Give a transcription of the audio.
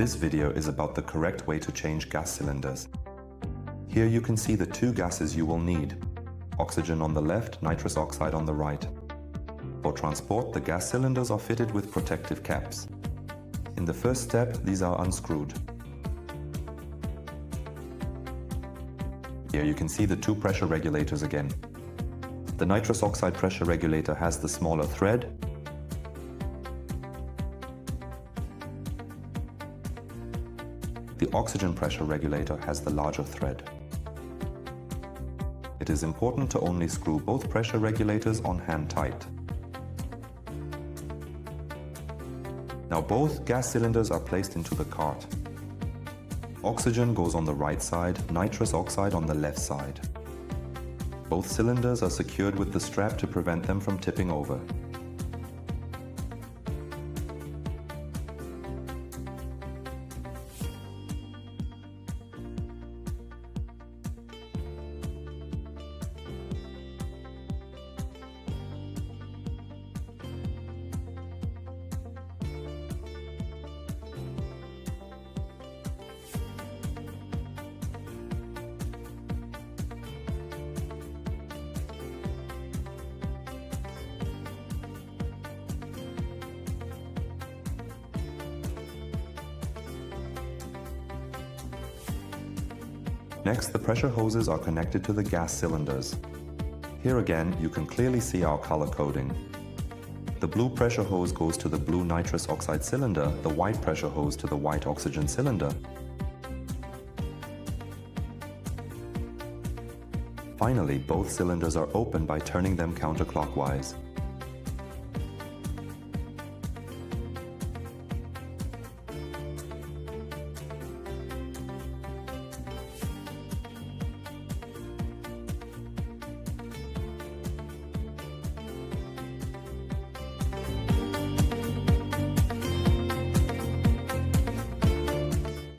This video is about the correct way to change gas cylinders. Here you can see the two gases you will need. Oxygen on the left, nitrous oxide on the right. For transport, the gas cylinders are fitted with protective caps. In the first step, these are unscrewed. Here you can see the two pressure regulators again. The nitrous oxide pressure regulator has the smaller thread. The oxygen pressure regulator has the larger thread. It is important to only screw both pressure regulators on hand tight. Now both gas cylinders are placed into the cart. Oxygen goes on the right side, nitrous oxide on the left side. Both cylinders are secured with the strap to prevent them from tipping over. Next, the pressure hoses are connected to the gas cylinders. Here again, you can clearly see our color coding. The blue pressure hose goes to the blue nitrous oxide cylinder, the white pressure hose to the white oxygen cylinder. Finally, both cylinders are open by turning them counterclockwise.